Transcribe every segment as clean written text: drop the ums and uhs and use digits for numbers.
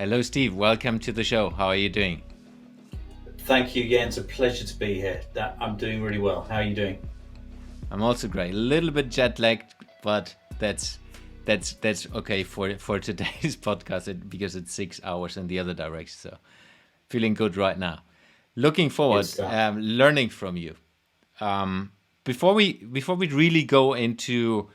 Hello, Steve. Welcome to the show. How are you doing? Thank you. Yeah, it's a pleasure to be here. I'm doing really well. How are you doing? I'm also great. A little bit jet lagged, but that's okay for today's podcast because it's 6 hours in the other direction. So feeling good right now. Looking Good forward, stuff. learning from you. Before we really go into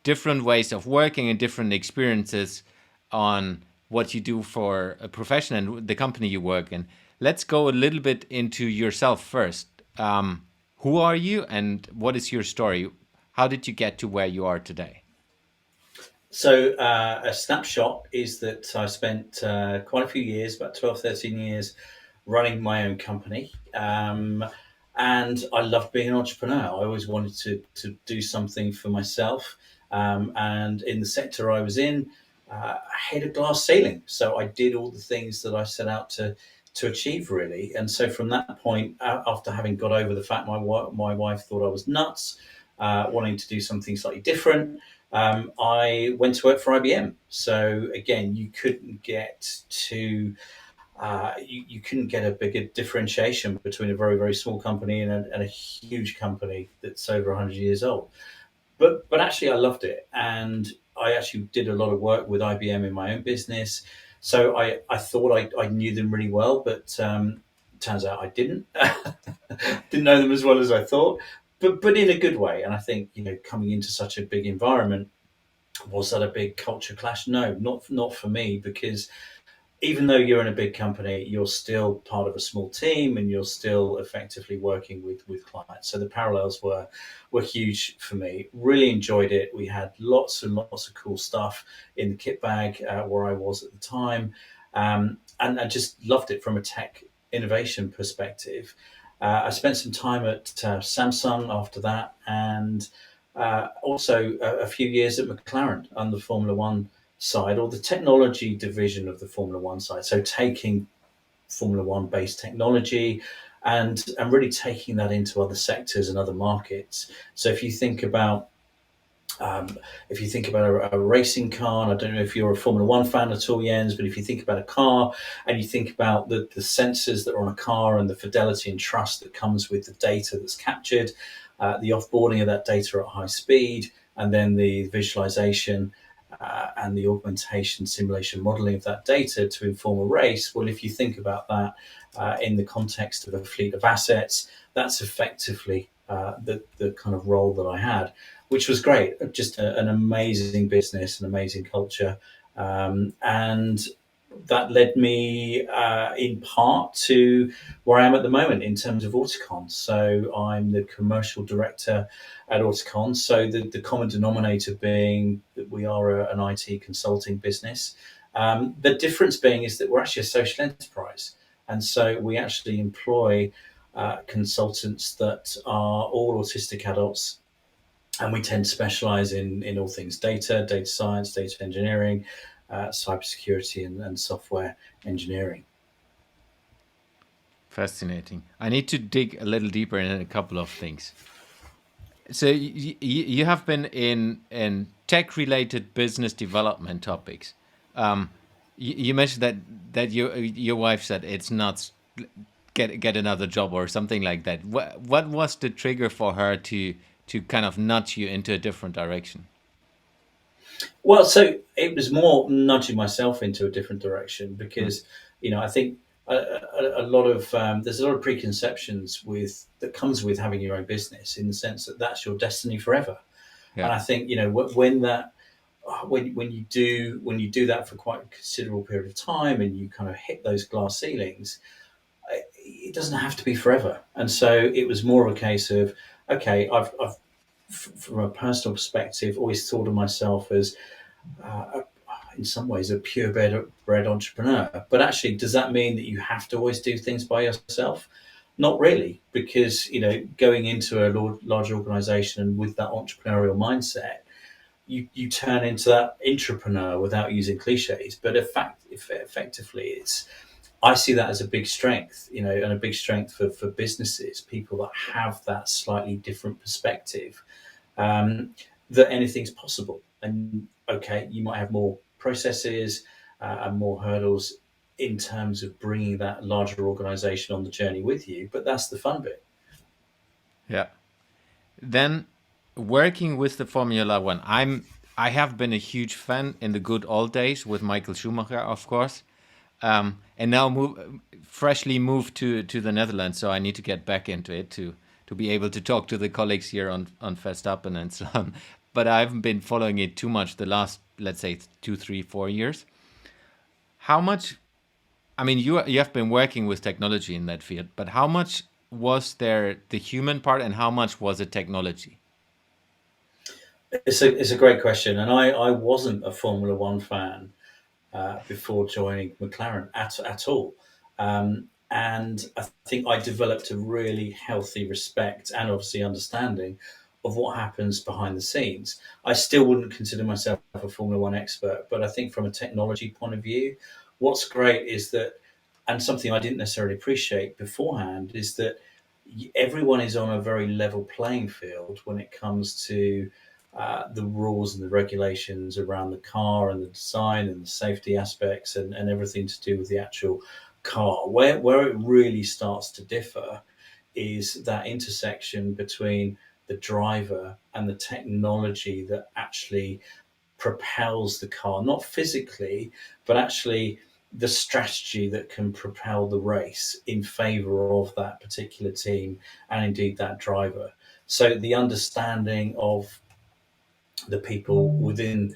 different ways of working and different experiences on what you do for a profession and the company you work in, let's go a little bit into yourself first. Who are you and what is your story? How did you get to where you are today? So, a snapshot is that I spent quite a few years, about 12, 13 years, running my own company. And I loved being an entrepreneur. I always wanted to do something for myself. And in the sector I was in, I hit a glass ceiling. So I did all the things that I set out to achieve, really. And so from that point, after having got over the fact my wife thought I was nuts, wanting to do something slightly different, I went to work for IBM. So again, you couldn't get a bigger differentiation between a very, very small company and a huge company that's over 100 years old. But actually, I loved it, and I actually did a lot of work with IBM in my own business. So I thought I knew them really well, but turns out I didn't. Didn't know them as well as I thought, but in a good way. And I think, coming into such a big environment, was that a big culture clash? No, not for me, because even though you're in a big company, you're still part of a small team and you're still effectively working with clients. So the parallels were huge for me. Really enjoyed it. We had lots and lots of cool stuff in the kit bag where I was at the time, and I just loved it from a tech innovation perspective. I spent some time at Samsung after that, and also a few years at McLaren on the Formula One side, or the technology division of the Formula One side. So taking Formula One based technology and really taking that into other sectors and other markets. So if you think about a racing car, and I don't know if you're a Formula One fan at all, Jens, but if you think about a car and you think about the sensors that are on a car and the fidelity and trust that comes with the data that's captured, the offboarding of that data at high speed, and then the visualization and the augmentation, simulation, modeling of that data to inform a race. Well, if you think about that in the context of a fleet of assets, that's effectively the kind of role that I had, which was great. Just an amazing business, an amazing culture, and that led me in part to where I am at the moment in terms of Auticon. So I'm the commercial director at Auticon. So the common denominator being that we are an IT consulting business. The difference being is that we're actually a social enterprise. And so we actually employ consultants that are all autistic adults, and we tend to specialize in all things data science, data engineering, cybersecurity, and software engineering. Fascinating. I need to dig a little deeper in a couple of things. So you have been in tech related business development topics. You mentioned that your wife said it's not get another job or something like that. What was the trigger for her to kind of nudge you into a different direction? Well, so it was more nudging myself into a different direction Mm. because, I think a lot of there's a lot of preconceptions with that comes with having your own business, in the sense that that's your destiny forever. And Yeah. I think, when that when you do that for quite a considerable period of time and you kind of hit those glass ceilings, it doesn't have to be forever. And so it was more of a case of, okay, I've from a personal perspective always thought of myself as in some ways a purebred entrepreneur. But actually, does that mean that you have to always do things by yourself? Not really, because going into a large organization and with that entrepreneurial mindset, you turn into that entrepreneur without using cliches. But effectively, I see that as a big strength, and a big strength for businesses, people that have that slightly different perspective, that anything's possible. And okay, you might have more processes, and more hurdles in terms of bringing that larger organization on the journey with you. But that's the fun bit. Yeah. Then working with the Formula One, I have been a huge fan in the good old days with Michael Schumacher, of course, and now freshly moved to the Netherlands, so I need to get back into it to be able to talk to the colleagues here on Verstappen and so on. But I haven't been following it too much the last, let's say, 2, 3, 4 years. How much? I mean, you have been working with technology in that field, but how much was there the human part, and how much was it technology? It's a great question, and I wasn't a Formula One fan before joining McLaren at all. And I think I developed a really healthy respect and obviously understanding of what happens behind the scenes. I still wouldn't consider myself a Formula One expert, but I think from a technology point of view, what's great is that, and something I didn't necessarily appreciate beforehand, is that everyone is on a very level playing field when it comes to the rules and the regulations around the car and the design and the safety aspects and everything to do with the actual car. Where it really starts to differ is that intersection between the driver and the technology that actually propels the car, not physically, but actually the strategy that can propel the race in favor of that particular team and indeed that driver. So the understanding of the people within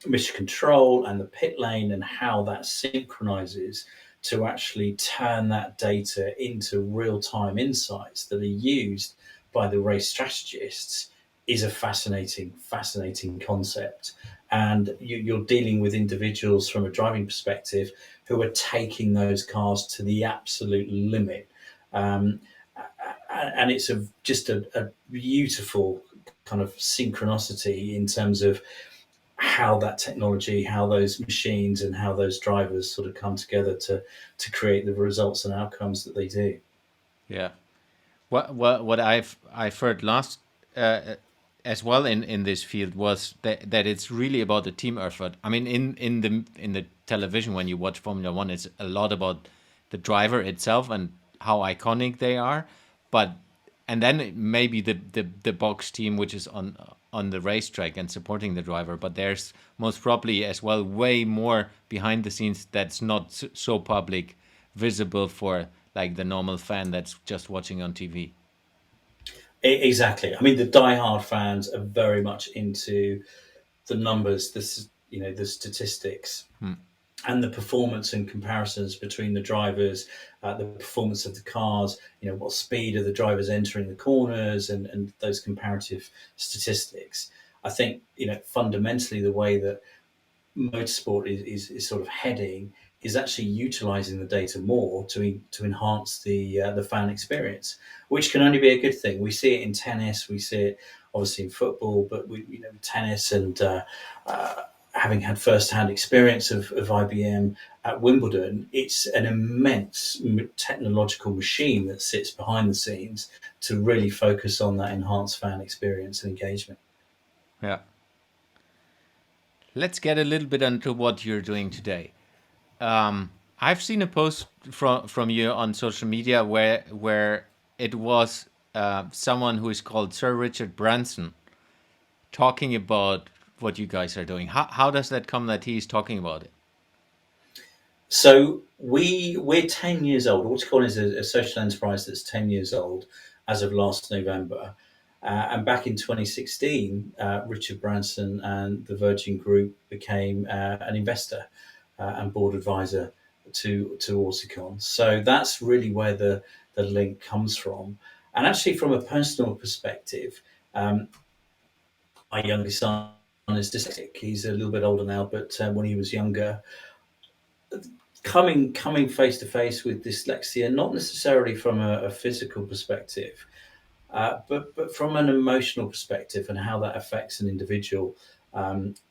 mission control and the pit lane and how that synchronizes to actually turn that data into real-time insights that are used by the race strategists is a fascinating concept. And you're dealing with individuals from a driving perspective who are taking those cars to the absolute limit. Um, and it's just a beautiful kind of synchronicity in terms of how that technology, how those machines, and how those drivers sort of come together to create the results and outcomes that they do. Yeah. What I've heard last as well in this field was that it's really about the team effort. I mean, in the television when you watch Formula One, it's a lot about the driver itself and how iconic they are, but and then maybe the box team which is on the racetrack and supporting the driver. But there's most probably as well way more behind the scenes that's not so public, visible for like the normal fan that's just watching on TV. Exactly. I mean, the diehard fans are very much into the numbers, the statistics, and the performance and comparisons between the drivers, the performance of the cars, what speed are the drivers entering the corners, and those comparative statistics. I think, fundamentally the way that motorsport is sort of heading is actually utilizing the data more to enhance the fan experience, which can only be a good thing. We see it in tennis, we see it obviously in football, but tennis and having had first-hand experience of IBM at Wimbledon, it's an immense technological machine that sits behind the scenes to really focus on that enhanced fan experience and engagement. Yeah. Let's get a little bit into what you're doing today. I've seen a post from you on social media where it was someone who is called Sir Richard Branson talking about what you guys are doing. How does that come that he's talking about it? So we're 10 years old. Auticon is a social enterprise that's 10 years old as of last November. And back in 2016, Richard Branson and the Virgin Group became an investor and board advisor to Auticon. So that's really where the link comes from. And actually, from a personal perspective, my youngest son is dyslexic. He's a little bit older now, but when he was younger, coming face to face with dyslexia, not necessarily from a physical perspective, but from an emotional perspective and how that affects an individual.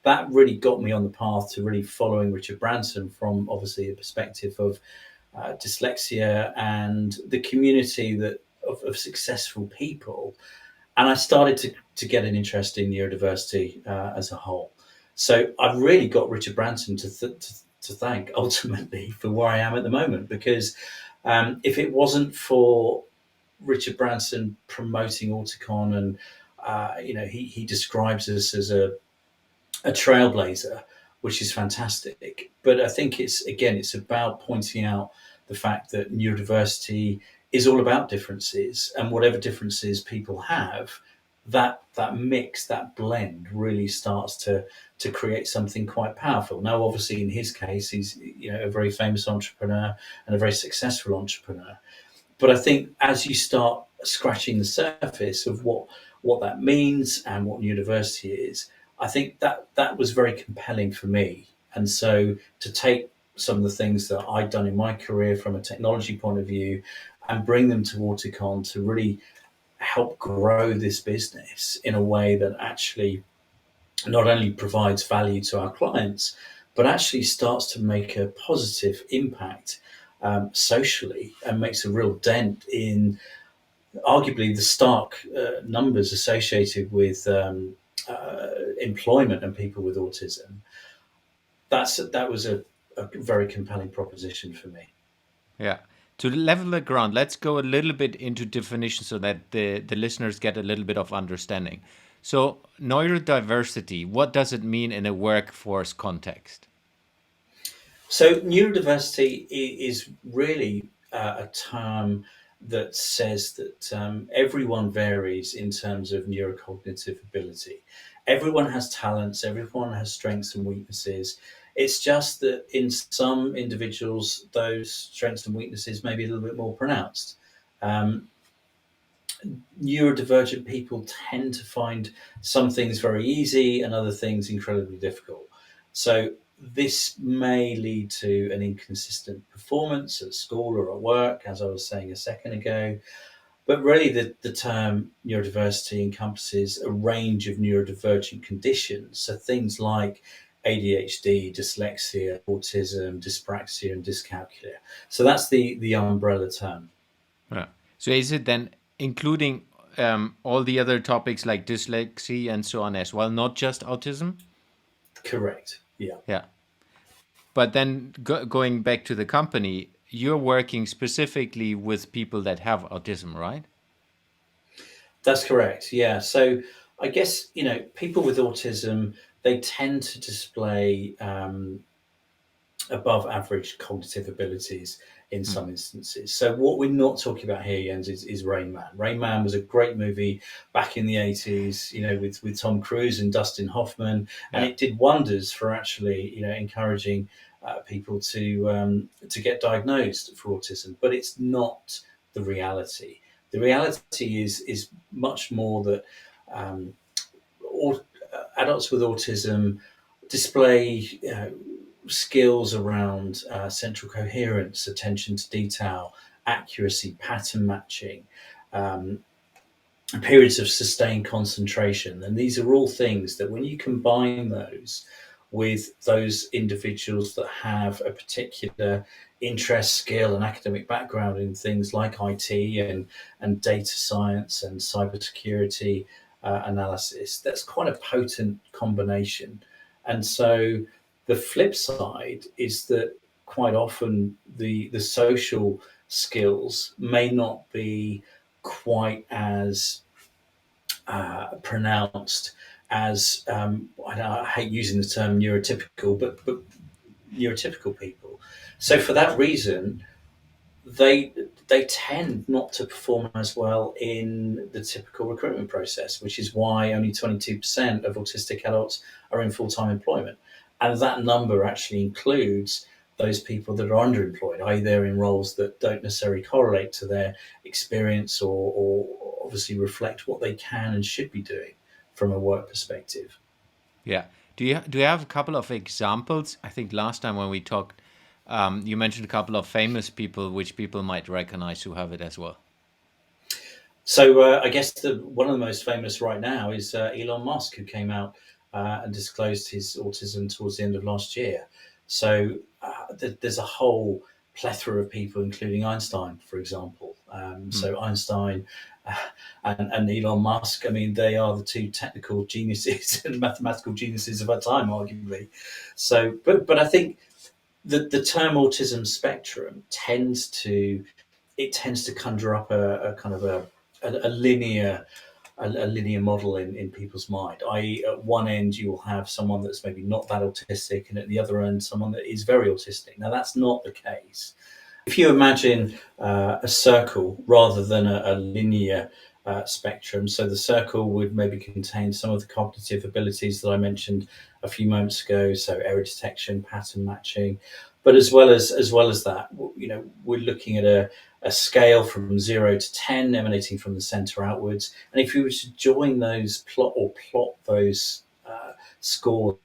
That really got me on the path to really following Richard Branson from obviously a perspective of dyslexia and the community of successful people. And I started to get an interest in neurodiversity as a whole. So I've really got Richard Branson to thank ultimately for where I am at the moment, because if it wasn't for Richard Branson promoting Auticon, and he describes us as a trailblazer, which is fantastic. But I think it's about pointing out the fact that neurodiversity is all about differences, and whatever differences people have, that mix, that blend, really starts to create something quite powerful. Now, obviously, in his case, he's a very famous entrepreneur and a very successful entrepreneur. But I think as you start scratching the surface of what that means and what neurodiversity is, I think that was very compelling for me. And so to take some of the things that I'd done in my career from a technology point of view and bring them to Auticon to really help grow this business in a way that actually not only provides value to our clients, but actually starts to make a positive impact socially, and makes a real dent in arguably the stark numbers associated with employment and people with autism. That was a very compelling proposition for me. Yeah. To level the ground, let's go a little bit into definition so that the listeners get a little bit of understanding. So, neurodiversity, what does it mean in a workforce context? So neurodiversity is really a term that says that everyone varies in terms of neurocognitive ability. Everyone has talents, everyone has strengths and weaknesses. It's just that in some individuals, those strengths and weaknesses may be a little bit more pronounced. Um, Neurodivergent people tend to find some things very easy and other things incredibly difficult. So this may lead to an inconsistent performance at school or at work, as I was saying a second ago. But really, the term neurodiversity encompasses a range of neurodivergent conditions. So things like ADHD, dyslexia, autism, dyspraxia, and dyscalculia. So that's the umbrella term. Yeah. So, is it then including all the other topics like dyslexia and so on as well, not just autism? Correct. Yeah. Yeah. But then going back to the company, you're working specifically with people that have autism, right? That's correct. Yeah. So I guess, people with autism, they tend to display above average cognitive abilities in Hmm. some instances. So what we're not talking about here, Jens, is Rain Man. Rain Man was a great movie back in the 80s, with Tom Cruise and Dustin Hoffman, and Yeah. it did wonders for actually, encouraging people to get diagnosed for autism. But it's not the reality. The reality is much more that um, adults with autism display skills around central coherence, attention to detail, accuracy, pattern matching, um, periods of sustained concentration. And these are all things that, when you combine those with those individuals that have a particular interest, skill, and academic background in things like IT and data science and cybersecurity analysis, that's quite a potent combination. And so the flip side is that quite often the social skills may not be quite as pronounced as I hate using the term neurotypical, but neurotypical people. So for that reason, they they tend not to perform as well in the typical recruitment process, which is why only 22% of autistic adults are in full-time employment. And that number actually includes those people that are underemployed, i.e. they're in roles that don't necessarily correlate to their experience, or obviously reflect what they can and should be doing from a work perspective. Yeah. Do you have a couple of examples? I think last time when we talked, you mentioned a couple of famous people which people might recognize who have it as well. So I guess one of the most famous right now is Elon Musk, who came out and disclosed his autism towards the end of last year. So there's a whole plethora of people, including Einstein, for example, Mm. So Einstein and Elon Musk, I mean, they are the two technical geniuses and mathematical geniuses of our time, arguably. So, but I think the term autism spectrum tends to conjure up a kind of a linear a linear model in people's mind. I.e., at one end you will have someone that's maybe not that autistic, and at the other end someone that is very autistic. Now that's not the case. If you imagine a circle rather than a linear spectrum, so the circle would maybe contain some of the cognitive abilities that I mentioned a few moments ago, so error detection, pattern matching, but as well as that, we're looking at a scale from 0 to 10, emanating from the center outwards. And if you were to join those plot those scores,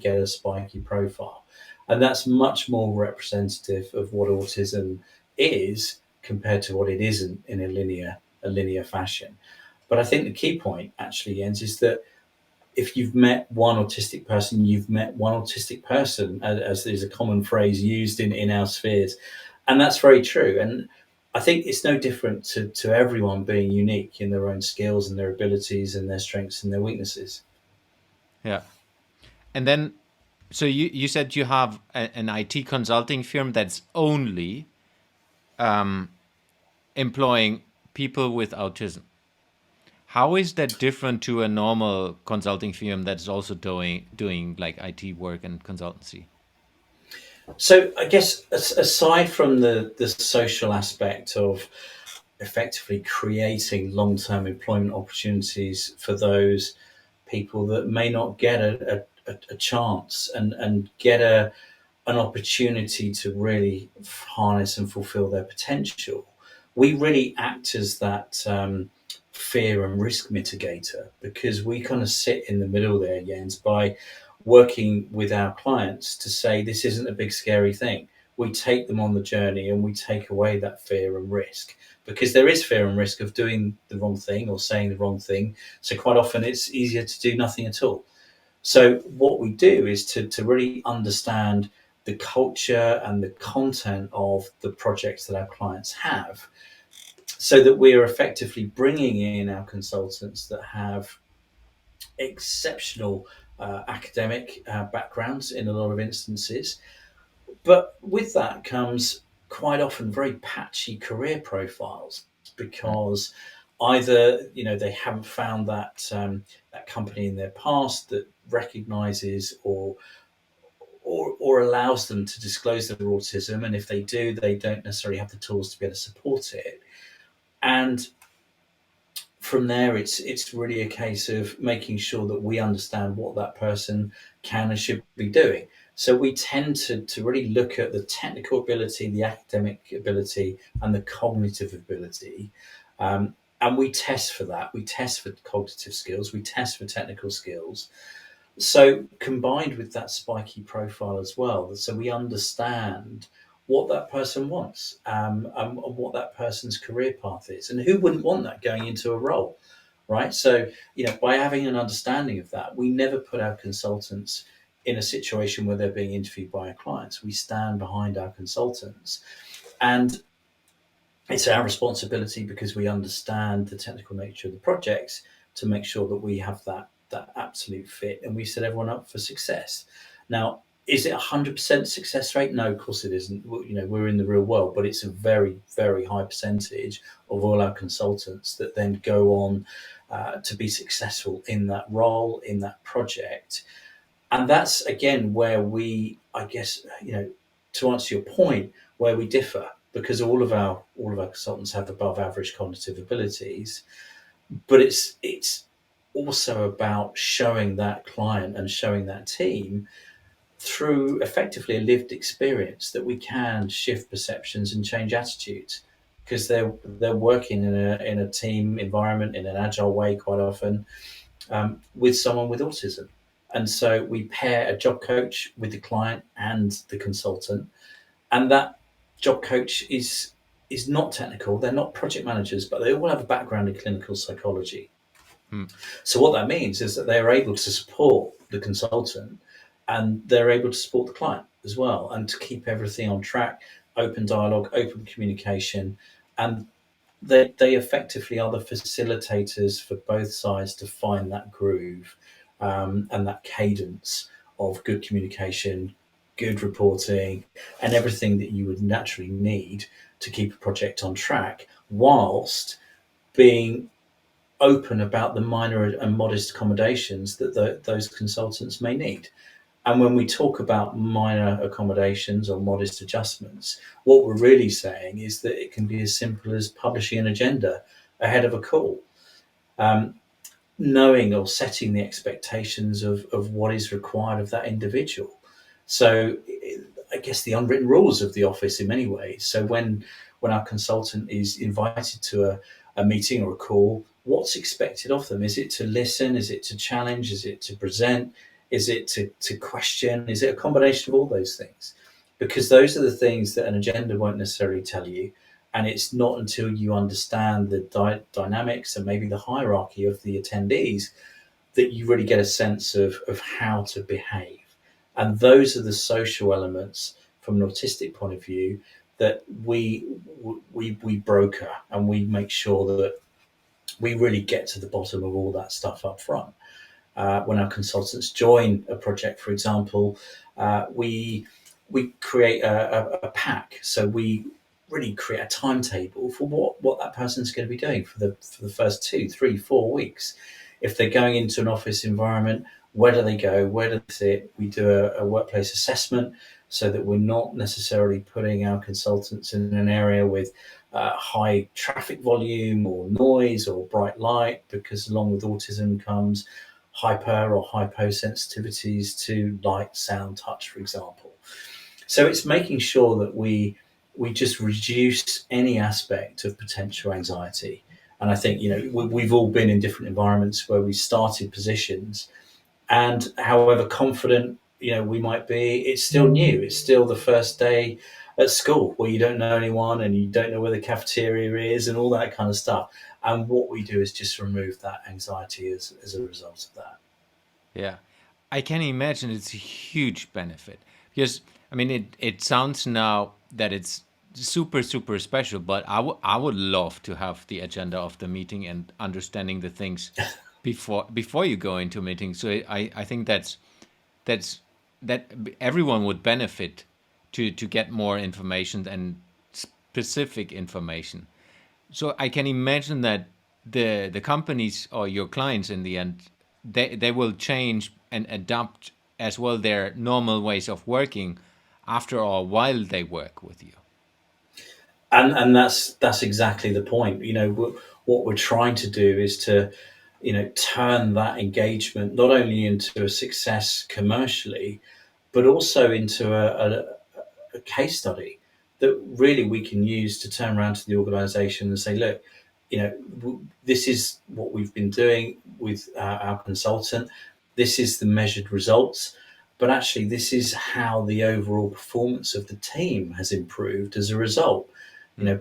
get a spiky profile. And that's much more representative of what autism is compared to what it isn't in a linear fashion. But I think the key point actually, Jens, is that if you've met one autistic person, you've met one autistic person, as is a common phrase used in our spheres. And that's very true. And I think it's no different to everyone being unique in their own skills and their abilities and their strengths and their weaknesses. Yeah. And then, so you said you have an IT consulting firm that's only employing people with autism. How is that different to a normal consulting firm that's also doing like IT work and consultancy? So I guess aside from the social aspect of effectively creating long-term employment opportunities for those people that may not get a chance and get an opportunity to really harness and fulfill their potential, we really act as that fear and risk mitigator, because we kind of sit in the middle there, Jens, by working with our clients to say this isn't a big scary thing. We take them on the journey and we take away that fear and risk, because there is fear and risk of doing the wrong thing or saying the wrong thing. So quite often it's easier to do nothing at all. So what we do is to really understand the culture and the content of the projects that our clients have, so that we are effectively bringing in our consultants that have exceptional academic backgrounds in a lot of instances. But with that comes quite often very patchy career profiles, Mm. because either they haven't found that company in their past that recognizes or allows them to disclose their autism, and if they do, they don't necessarily have the tools to be able to support it. And from there, it's really a case of making sure that we understand what that person can and should be doing. So we tend to really look at the technical ability, the academic ability, and the cognitive ability. And we test for that. We test for cognitive skills. We test for technical skills. So combined with that spiky profile as well, so we understand what that person wants, and what that person's career path is, and who wouldn't want that going into a role, right? So by having an understanding of that, we never put our consultants in a situation where they're being interviewed by our clients. We stand behind our consultants, and it's our responsibility, because we understand the technical nature of the projects, to make sure that we have that absolute fit and we set everyone up for success. Now, is it 100% success rate? No, of course it isn't. We're in the real world, but it's a very, very high percentage of all our consultants that then go on to be successful in that role, in that project. And that's again where we, I guess, to answer your point, where we differ, because all of our consultants have above average cognitive abilities, but it's also about showing that client and showing that team through effectively a lived experience that we can shift perceptions and change attitudes, because they're working in a team environment in an agile way quite often, with someone with autism. And so we pair a job coach with the client and the consultant, and that job coach is not technical. They're not project managers, but they all have a background in clinical psychology. Mm. So what that means is that they're able to support the consultant, and they're able to support the client as well, and to keep everything on track, open dialogue, open communication, And they effectively are the facilitators for both sides to find that groove, and that cadence of good communication, good reporting, and everything that you would naturally need to keep a project on track, whilst being open about the minor and modest accommodations that those consultants may need. And when we talk about minor accommodations or modest adjustments, what we're really saying is that it can be as simple as publishing an agenda ahead of a call, um, knowing or setting the expectations of what is required of that individual. So I guess the unwritten rules of the office in many ways. So when our consultant is invited to a meeting or a call, what's expected of them? Is it to listen? Is it to challenge? Is it to present? Is it to question? Is it a combination of all those things? Because those are the things that an agenda won't necessarily tell you. And it's not until you understand the dynamics and maybe the hierarchy of the attendees that you really get a sense of how to behave. And those are the social elements from an autistic point of view that we broker, and we make sure that we really get to the bottom of all that stuff up front. When our consultants join a project, for example, we create a pack. So we really create a timetable for what that person's going to be doing for the first 2, 3, 4 weeks. If they're going into an office environment, where do they go? Where do they sit? We do a workplace assessment so that we're not necessarily putting our consultants in an area with high traffic volume or noise or bright light, because along with autism comes hyper or hyposensitivities to light, sound, touch, for example. So it's making sure that we just reduce any aspect of potential anxiety. And I think, we've all been in different environments where we started positions, and however confident we might be, it's still new. It's still the first day at school where you don't know anyone and you don't know where the cafeteria is and all that kind of stuff. And what we do is just remove that anxiety as a result of that. Yeah, I can imagine it's a huge benefit because I mean it sounds now that it's super super special, but I would love to have the agenda of the meeting and understanding the things before you go into a meeting. So I think that's that everyone would benefit to get more information and specific information. So I can imagine that the companies or your clients in the end, they will change and adapt as well their normal ways of working after or while they work with you. And that's exactly the point. What we're trying to do is to turn that engagement not only into a success commercially, but also into a case study that really we can use to turn around to the organization and say, look, this is what we've been doing with our consultant. This is the measured results, but actually this is how the overall performance of the team has improved as a result.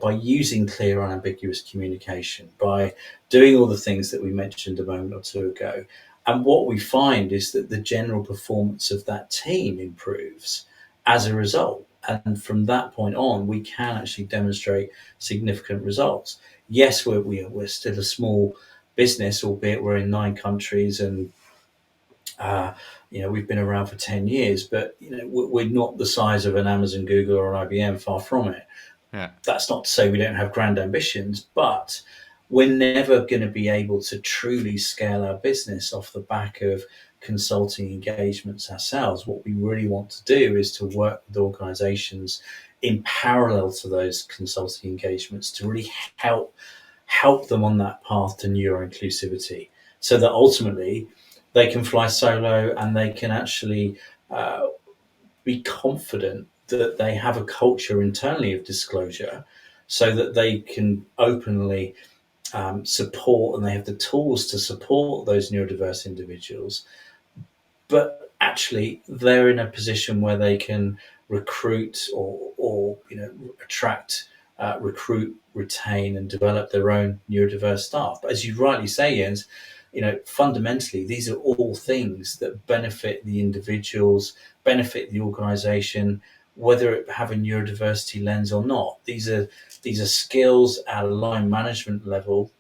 By using clear, unambiguous communication, by doing all the things that we mentioned a moment or two ago. And what we find is that the general performance of that team improves as a result. And from that point on, we can actually demonstrate significant results. Yes, we're still a small business, albeit we're in 9 countries, and we've been around for 10 years, but we're not the size of an Amazon, Google, or an IBM. Far from it. Yeah. That's not to say we don't have grand ambitions, but we're never going to be able to truly scale our business off the back of consulting engagements ourselves. What we really want to do is to work with organizations in parallel to those consulting engagements to really help them on that path to neuro-inclusivity, so that ultimately they can fly solo and they can actually be confident that they have a culture internally of disclosure, so that they can openly support, and they have the tools to support those neurodiverse individuals. But actually, they're in a position where they can recruit or attract, recruit, retain, and develop their own neurodiverse staff. But as you rightly say, Jens, fundamentally, these are all things that benefit the individuals, benefit the organisation, whether it have a neurodiversity lens or not. These are skills at a line management level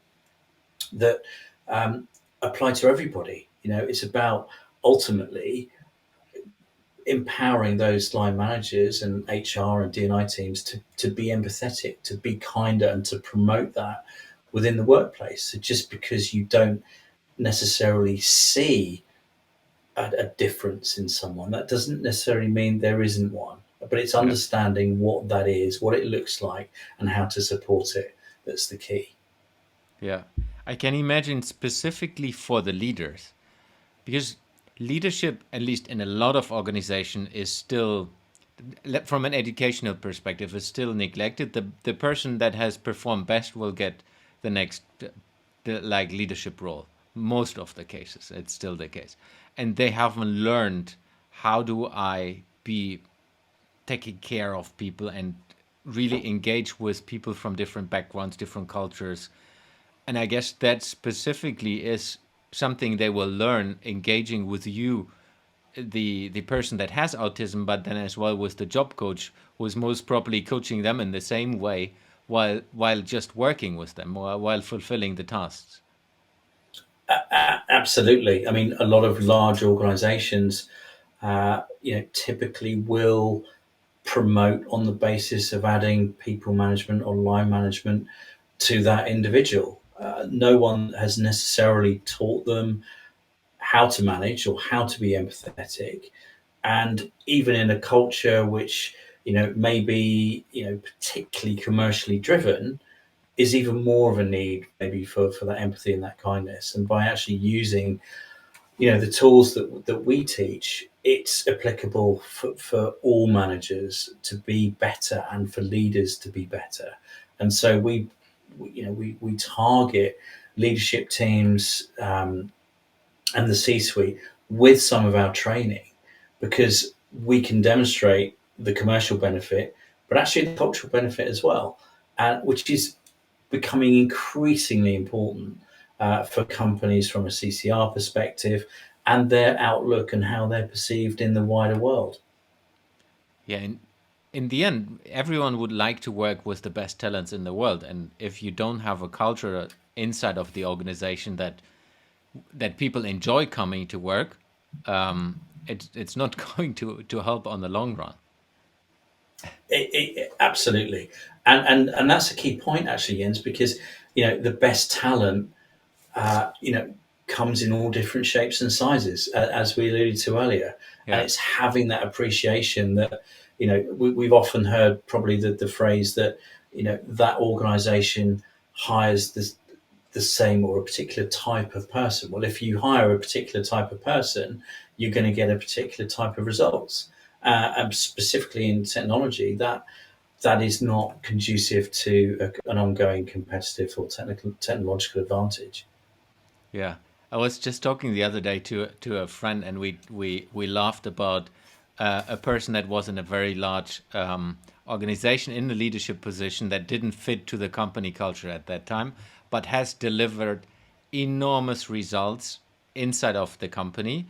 that apply to everybody. It's about ultimately empowering those line managers and HR and D&I teams to be empathetic, to be kinder, and to promote that within the workplace. So just because you don't necessarily see a difference in someone, that doesn't necessarily mean there isn't one. But it's Yeah. understanding what that is, what it looks like, and how to support it that's the key. Yeah. I can imagine specifically for the leaders, because leadership, at least in a lot of organization, is still, from an educational perspective, is still neglected. The person that has performed best will get the next like leadership role. Most of the cases, it's still the case, and they haven't learned how do I be taking care of people and really engage with people from different backgrounds, different cultures. And I guess that specifically is something they will learn engaging with you, the person that has autism, but then as well with the job coach who is most probably coaching them in the same way while just working with them while fulfilling the tasks. Absolutely. I mean, a lot of large organizations, typically will promote on the basis of adding people management or line management to that individual. No one has necessarily taught them how to manage or how to be empathetic. And even in a culture which, may be, particularly commercially driven, is even more of a need maybe for that empathy and that kindness. And by actually using, the tools that we teach, it's applicable for all managers to be better and for leaders to be better. And so we target leadership teams, and the C-suite with some of our training, because we can demonstrate the commercial benefit, but actually the cultural benefit as well, which is becoming increasingly important for companies from a CCR perspective and their outlook and how they're perceived in the wider world. Yeah, in the end, everyone would like to work with the best talents in the world, and if you don't have a culture inside of the organization that people enjoy coming to work, it's not going to help on the long run. Absolutely, and that's a key point actually, Jens, because the best talent, comes in all different shapes and sizes, as we alluded to earlier. And Yeah, it's having that appreciation that, we've often heard probably the phrase that, that organization hires the same or a particular type of person. Well, if you hire a particular type of person, you're going to get a particular type of results. And specifically in technology, that is not conducive to an ongoing competitive or technological advantage. yeah. I was just talking the other day to a friend, and we laughed about a person that was in a very large organization in a leadership position that didn't fit to the company culture at that time, but has delivered enormous results inside of the company.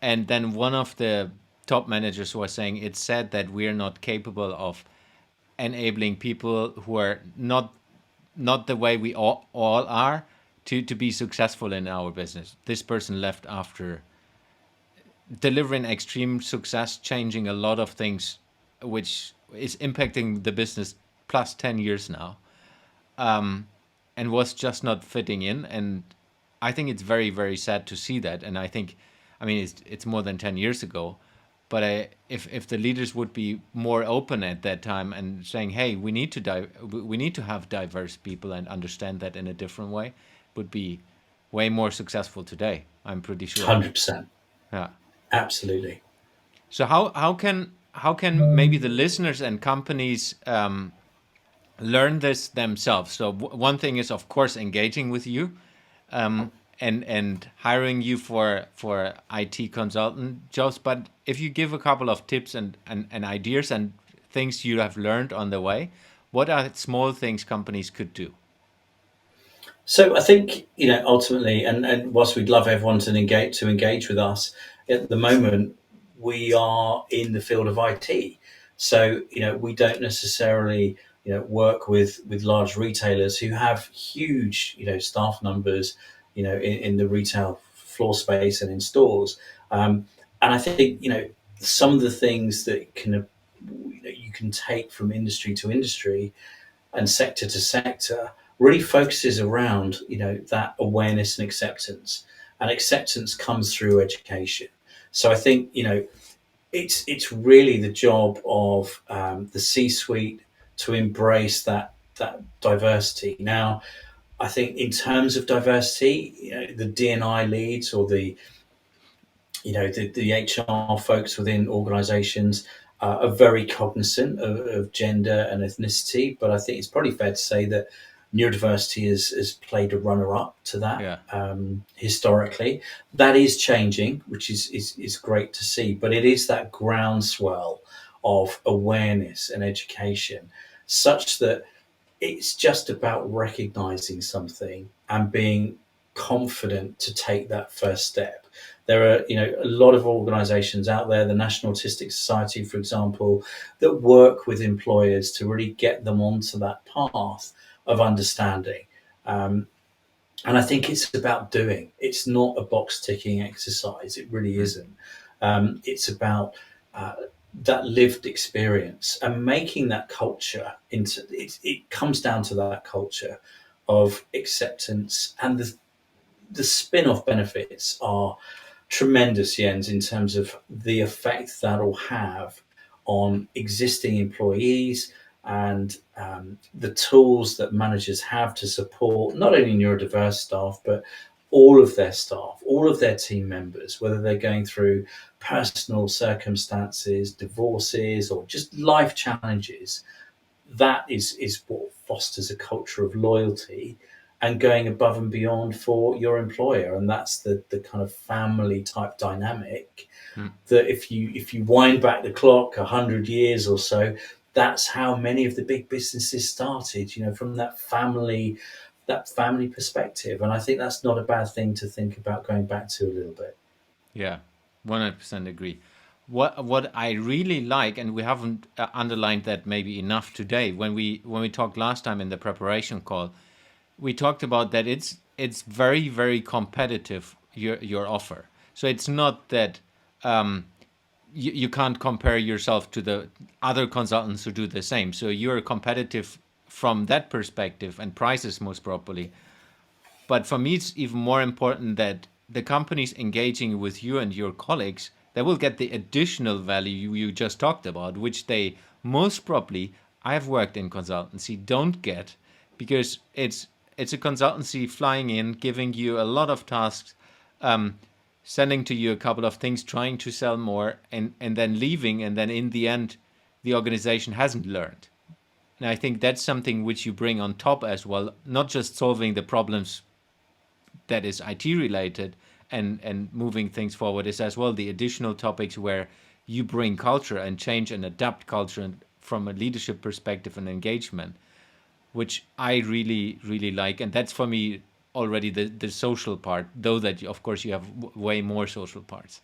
And then one of the top managers was saying it's sad that we're not capable of enabling people who are not the way we all are to be successful in our business. This person left after delivering extreme success, changing a lot of things, which is impacting the business plus 10 years now, and was just not fitting in. And I think it's very, very sad to see that. And I mean, it's more than 10 years ago. But if the leaders would be more open at that time and saying, "Hey, we need to have diverse people and understand that in a different way," would be way more successful today. I'm pretty sure. 100%. Yeah. Absolutely. So how can maybe the listeners and companies learn this themselves? So one thing is, of course, engaging with you, and hiring you for IT consultant jobs. But if you give a couple of tips and ideas and things you have learned on the way, what are small things companies could do? So I think, ultimately, and whilst we'd love everyone to engage with us, at the moment we are in the field of IT. So, we don't necessarily, work with large retailers who have huge, staff numbers, in the retail floor space and in stores. And I think, some of the things that you can take from industry to industry and sector to sector really focuses around, that awareness and acceptance. And acceptance comes through education. So I think, it's really the job of the C-suite to embrace that diversity. Now, I think in terms of diversity, the D&I leads, or the HR folks within organisations are very cognizant of gender and ethnicity. But I think it's probably fair to say that neurodiversity has played a runner-up to that Yeah. historically. That is changing, which is great to see. But it is that groundswell of awareness and education, such that it's just about recognizing something and being confident to take that first step. There are, a lot of organizations out there, the National Autistic Society, for example, that work with employers to really get them onto that path of understanding. And I think it's about doing. It's not a box ticking exercise. It really Mm. isn't. It's about uh, that lived experience and making that culture into. It comes down to that culture of acceptance, and the spin-off benefits are tremendous, Jens, in terms of the effect that'll have on existing employees, and the tools that managers have to support not only neurodiverse staff, but all of their staff, all of their team members, whether they're going through personal circumstances, divorces, or just life challenges. That is what fosters a culture of loyalty and going above and beyond for your employer. And that's the kind of family type dynamic Mm. that if you wind back the clock 100 years or so, that's how many of the big businesses started, from that family perspective. And I think that's not a bad thing to think about going back to a little bit. Yeah, 100% agree. What I really like, and we haven't underlined that maybe enough today, when we talked last time in the preparation call, we talked about that it's very very competitive, your offer. So it's not that you can't compare yourself to the other consultants who do the same. So you're competitive from that perspective and prices most properly. But for me, it's even more important that the companies engaging with you and your colleagues, they will get the additional value you just talked about, which they most probably, I've worked in consultancy, don't get, because it's a consultancy flying in, giving you a lot of tasks, um, sending to you a couple of things, trying to sell more, and then leaving, and then in the end, the organization hasn't learned. And I think that's something which you bring on top as well, not just solving the problems that is IT related and moving things forward, is as well the additional topics where you bring culture and change and adapt culture from a leadership perspective and engagement, which I really really like. And that's for me already the social part, though that of course you have way more social parts.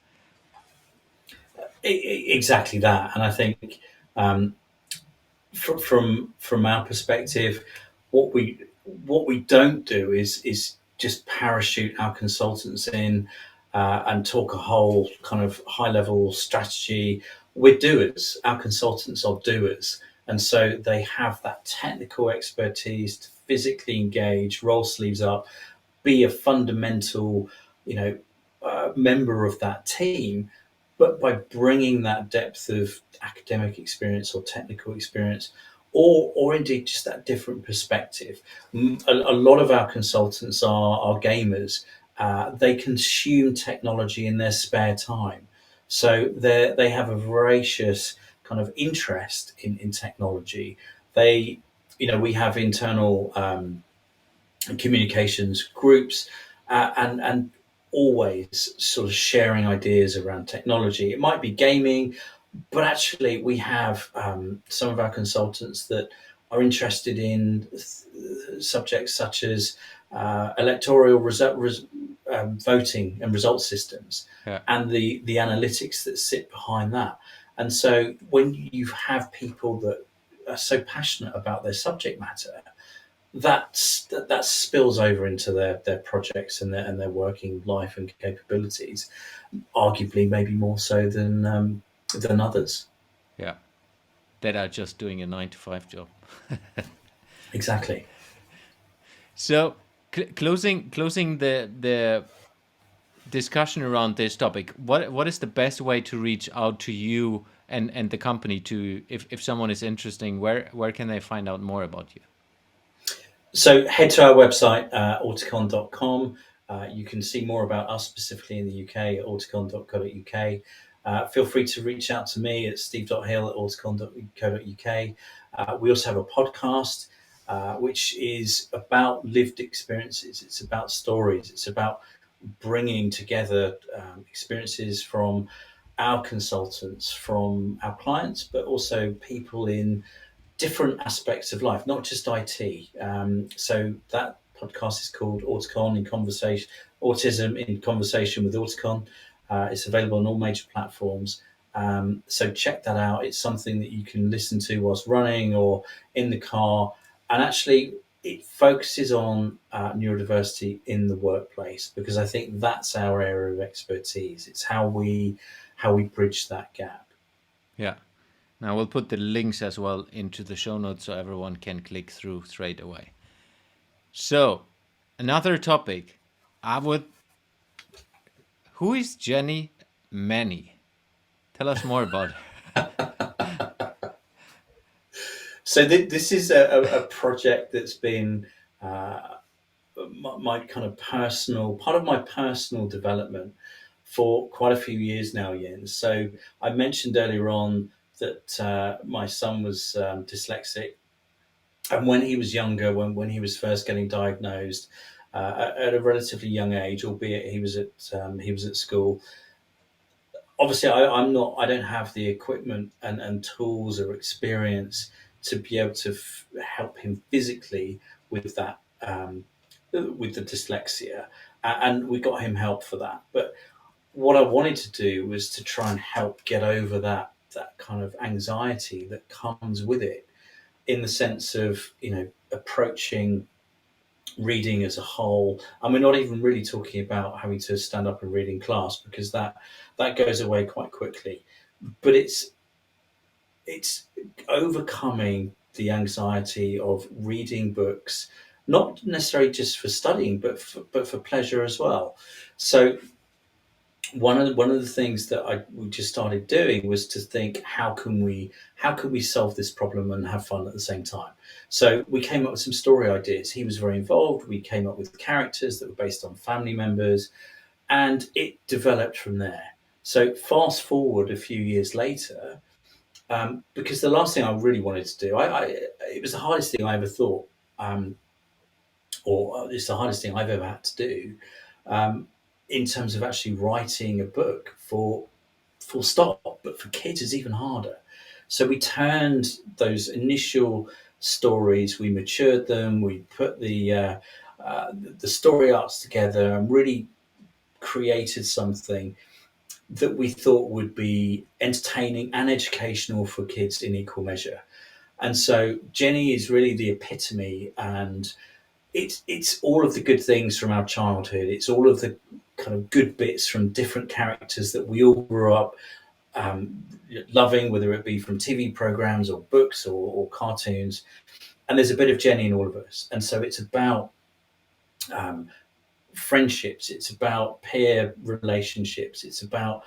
Exactly that. And I think, um, from our perspective, what we don't do is just parachute our consultants in and talk a whole kind of high level strategy. We're doers. Our consultants are doers, and so they have that technical expertise to physically engage, roll sleeves up, be a fundamental, you know, member of that team. But by bringing that depth of academic experience or technical experience, or indeed just that different perspective. A lot of our consultants are gamers. They consume technology in their spare time, so they have a voracious kind of interest in technology. They, we have internal communications groups, and always sort of sharing ideas around technology. It might be gaming, but actually we have some of our consultants that are interested in subjects such as electoral voting and result systems, Yeah. and the analytics that sit behind that. And so when you have people that are so passionate about their subject matter, that spills over into their projects and their working life and capabilities, arguably maybe more so than others. Yeah. That are just doing a 9 to 5 job. Exactly. So closing the discussion around this topic, what is the best way to reach out to you and the company, to if someone is interested, where can they find out more about you? So head to our website, auticon.com. You can see more about us specifically in the UK at auticon.co.uk. Feel free to reach out to me at steve.hill@auticon.co.uk. We also have a podcast, which is about lived experiences. It's about stories. It's about bringing together experiences from our consultants, from our clients, but also people in different aspects of life, not just IT. So that podcast is called Auticon in Conversation, Autism in Conversation with Auticon. It's available on all major platforms. So check that out. It's something that you can listen to whilst running or in the car. And actually, it focuses on neurodiversity in the workplace, because I think that's our area of expertise. It's how we bridge that gap. Yeah. Now we'll put the links as well into the show notes so everyone can click through straight away. So, another topic, I would. Who is Jenny Manny? Tell us more about her. So this is a project that's been my kind of personal part of my personal development for quite a few years now, Jens. So I mentioned earlier on that my son was dyslexic, and when he was younger, when he was first getting diagnosed at a relatively young age, albeit he was at school. Obviously, I don't have the equipment and tools or experience to be able to help him physically with that, with the dyslexia, and we got him help for that. But what I wanted to do was to try and help get over that kind of anxiety that comes with it, in the sense of, approaching reading as a whole. And we're not even really talking about having to stand up and read in class, because that goes away quite quickly. But it's overcoming the anxiety of reading books, not necessarily just for studying, but for pleasure as well. So one of the things that we just started doing was to think, how can we solve this problem and have fun at the same time. So we came up with some story ideas. He was very involved. We came up with characters that were based on family members, and it developed from there. So fast forward a few years later, because the last thing I really wanted to do, it was the hardest thing I ever thought, or it's the hardest thing I've ever had to do, um, in terms of actually writing a book for full stop. But for kids, it's even harder. So we turned those initial stories, we matured them, we put the story arcs together, and really created something that we thought would be entertaining and educational for kids in equal measure. And so Jenny is really the epitome, and it's all of the good things from our childhood. It's all of the kind of good bits from different characters that we all grew up um, loving, whether it be from TV programs or books or cartoons. And there's a bit of Jenny in all of us. And so it's about um, friendships. It's about peer relationships. It's about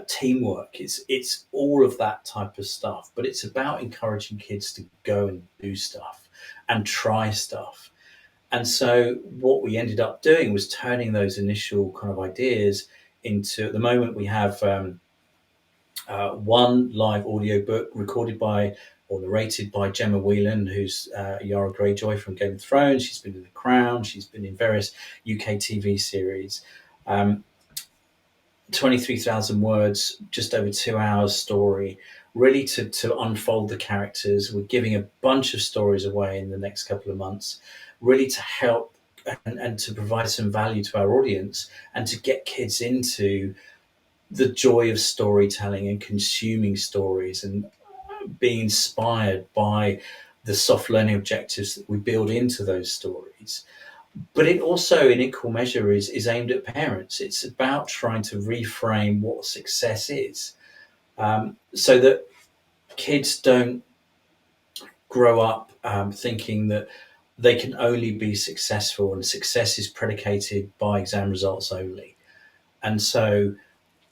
teamwork. It's all of that type of stuff. But it's about encouraging kids to go and do stuff and try stuff. And so what we ended up doing was turning those initial kind of ideas into, at the moment, we have one live audio book recorded by or narrated by Gemma Whelan, who's Yara Greyjoy from Game of Thrones. She's been in The Crown. She's been in various UK TV series. 23,000 words, just over 2 hours story, really to unfold the characters. We're giving a bunch of stories away in the next couple of months, really to help and to provide some value to our audience, and to get kids into the joy of storytelling and consuming stories and being inspired by the soft learning objectives that we build into those stories. But it also, in equal measure, is aimed at parents. It's about trying to reframe what success is, so that kids don't grow up thinking that they can only be successful and success is predicated by exam results only. And so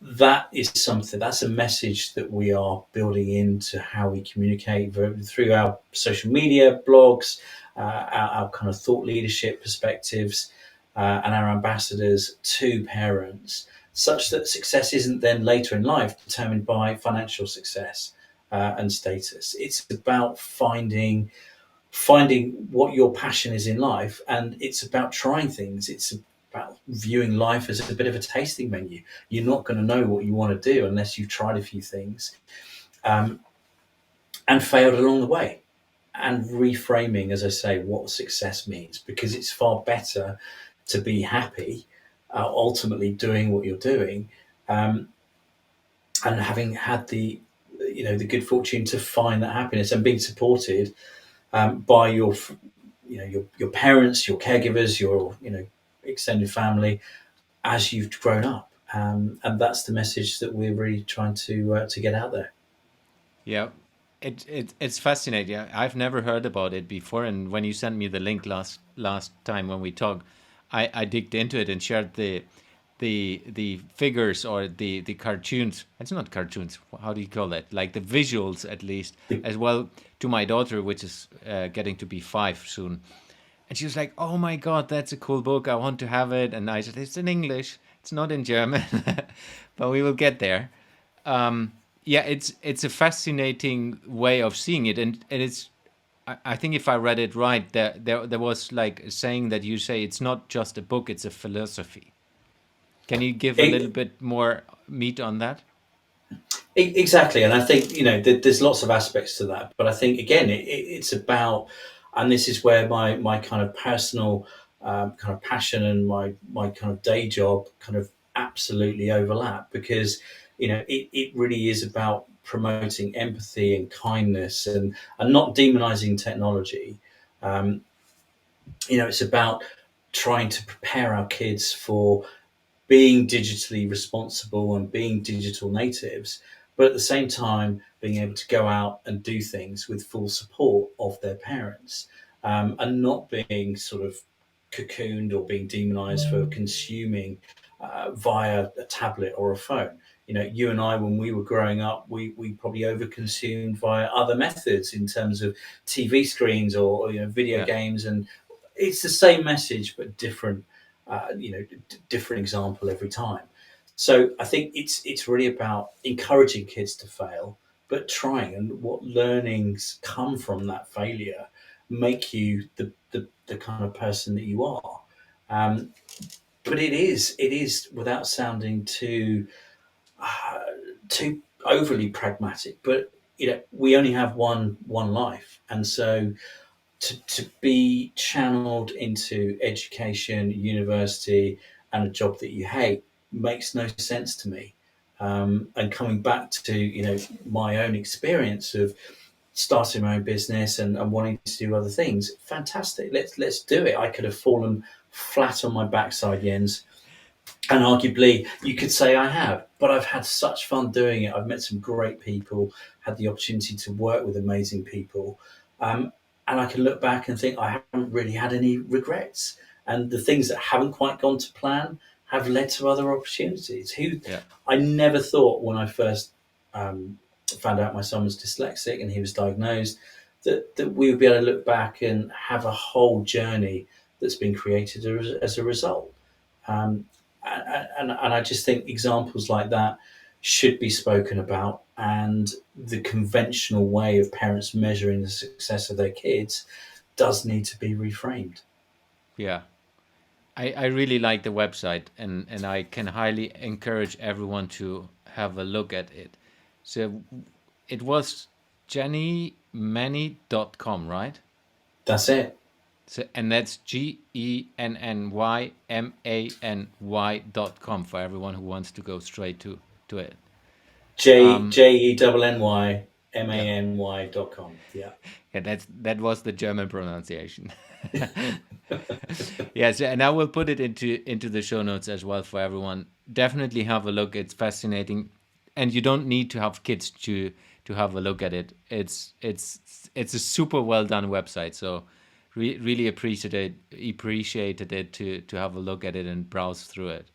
that is something, that's a message that we are building into how we communicate through our social media, blogs, our kind of thought leadership perspectives, and our ambassadors to parents, such that success isn't then later in life determined by financial success and status. It's about finding what your passion is in life, and it's about trying things. It's about viewing life as a bit of a tasting menu. You're not going to know what you want to do unless you've tried a few things, and failed along the way. And reframing, as I say, what success means, because it's far better to be happy, ultimately doing what you're doing, and having had the the good fortune to find that happiness and being supported by your parents, your caregivers, your extended family as you've grown up, and that's the message that we're really trying to get out there. Yeah, it's fascinating. I've never heard about it before, and when you sent me the link last time when we talked, I digged into it and shared the figures or the cartoons. It's not cartoons. How do you call it? Like the visuals, at least, as well, to my daughter, which is getting to be 5 soon. And she was like, "Oh my God, that's a cool book. I want to have it." And I said, "It's in English. It's not in German, but we will get there." Yeah, it's a fascinating way of seeing it, and it's. I think if I read it right, there was like a saying that you say it's not just a book; it's a philosophy. Can you give a little It, bit more meat on that? exactly, and I think there's lots of aspects to that, but I think again it's about, and this is where my kind of personal kind of passion and my kind of day job kind of absolutely overlap, because it really is about promoting empathy and kindness and not demonizing technology. Um, it's about trying to prepare our kids for being digitally responsible and being digital natives, but at the same time being able to go out and do things with full support of their parents, and not being sort of cocooned or being demonized for consuming via a tablet or a phone. You and I, when we were growing up, we probably overconsumed via other methods in terms of TV screens or video Yeah, games, and it's the same message but different, different example every time. So I think it's really about encouraging kids to fail, but trying, and what learnings come from that failure make you the kind of person that you are. Um, but it is without sounding uh, too overly pragmatic. But we only have one life, and so to be channeled into education, university, and a job that you hate makes no sense to me. And coming back to my own experience of starting my own business and wanting to do other things, fantastic. Let's do it. I could have fallen flat on my backside, Jens, and arguably you could say I have, but I've had such fun doing it. I've met some great people, had the opportunity to work with amazing people, um, and I can look back and think I haven't really had any regrets, and the things that haven't quite gone to plan have led to other opportunities. Who yeah, I never thought, when I first um, found out my son was dyslexic and he was diagnosed, that we would be able to look back and have a whole journey that's been created as a result. Um, and I just think examples like that should be spoken about, and the conventional way of parents measuring the success of their kids does need to be reframed. yeah. I really like the website, and I can highly encourage everyone to have a look at it. So it was jennymanny.com, right? That's it. So, and that's GENNYMANY.com for everyone who wants to go straight to to it. JENNY Yeah, MANY.com. Yeah. yeah, that was the German pronunciation. Yes, and I will put it into the show notes as well for everyone. Definitely have a look. It's fascinating, and you don't need to have kids to have a look at it. It's a super well done website. So really appreciated it to have a look at it and browse through it.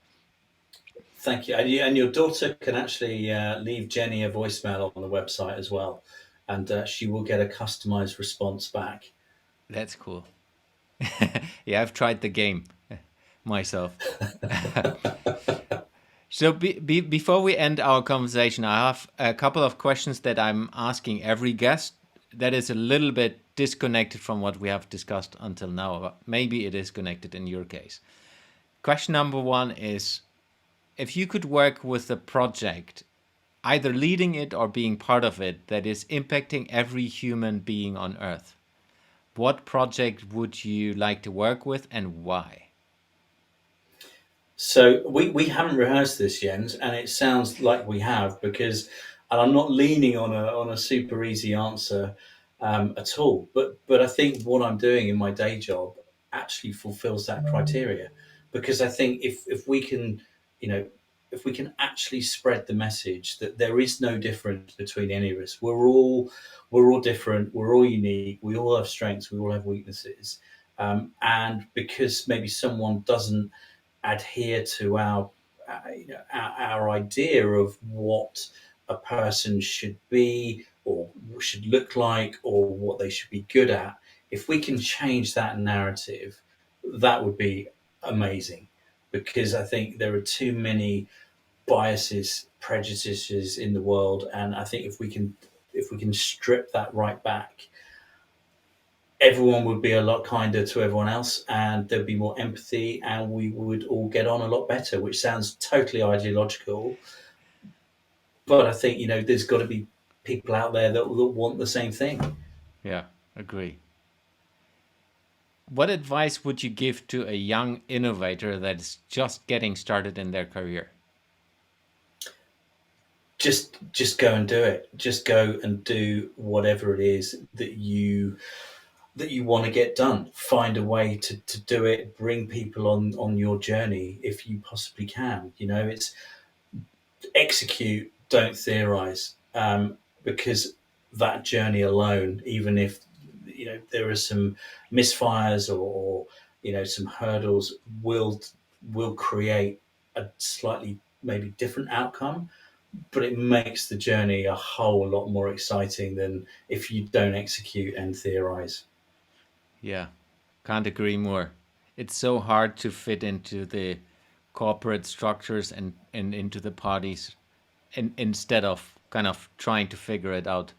Thank you. And your daughter can actually leave Jenny a voicemail on the website as well, and she will get a customized response back. That's cool. Yeah, I've tried the game myself. So before we end our conversation, I have a couple of questions that I'm asking every guest that is a little bit disconnected from what we have discussed until now. But maybe it is connected in your case. Question number one is, if you could work with a project, either leading it or being part of it, that is impacting every human being on Earth, what project would you like to work with and why? So we haven't rehearsed this, Jens, and it sounds like we have, because, and I'm not leaning on a super easy answer at all. But I think what I'm doing in my day job actually fulfills that criteria, because I think if we can, you know, if we can actually spread the message that there is no difference between any of us, we're all different, we're all unique, we all have strengths, we all have weaknesses, and because maybe someone doesn't adhere to our idea of what a person should be or should look like or what they should be good at, if we can change that narrative, that would be amazing. Because I think there are too many biases, prejudices in the world, and I think if we can strip that right back, everyone would be a lot kinder to everyone else, and there'd be more empathy, and we would all get on a lot better, which sounds totally ideological. But I think, there's got to be people out there that want the same thing. Yeah, agree. What advice would you give to a young innovator that's just getting started in their career? Just go and do it. Just go and do whatever it is that you want to get done. Find a way to do it. Bring people on your journey if you possibly can. It's execute, don't theorize, because that journey alone, even if there are some misfires or some hurdles, will create a slightly maybe different outcome, but it makes the journey a whole lot more exciting than if you don't execute and theorize. Yeah, can't agree more. It's so hard to fit into the corporate structures and into the parties, instead of kind of trying to figure it out.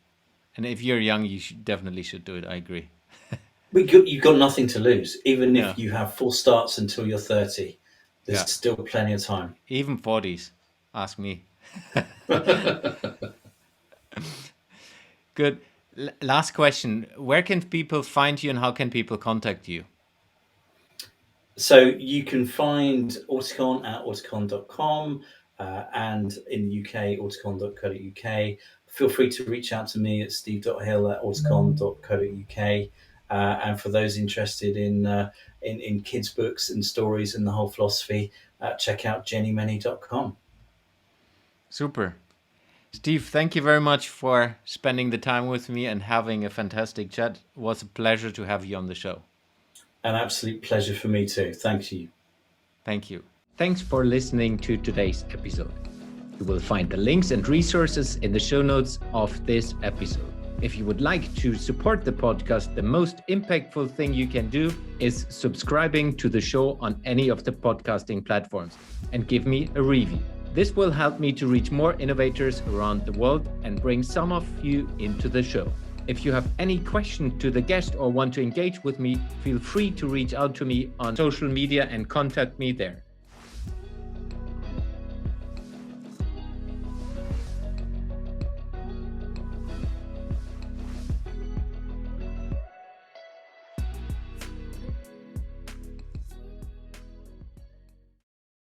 And if you're young, you definitely should do it. I agree. You've got nothing to lose. Even Yeah, if you have full starts until you're 30, there's yeah. still plenty of time. Even 40s. Ask me. Good. Last question. Where can people find you and how can people contact you? So you can find Auticon at auticon.com, and in the UK, auticon.co.uk. Feel free to reach out to me at steve.hill@auticon.co.uk. And for those interested in kids' books and stories and the whole philosophy, check out jennymany.com. Super. Steve, thank you very much for spending the time with me and having a fantastic chat. It was a pleasure to have you on the show. An absolute pleasure for me too. Thank you. Thank you. Thanks for listening to today's episode. You will find the links and resources in the show notes of this episode. If you would like to support the podcast, the most impactful thing you can do is subscribing to the show on any of the podcasting platforms and give me a review. This will help me to reach more innovators around the world and bring some of you into the show. If you have any question to the guest or want to engage with me, feel free to reach out to me on social media and contact me there.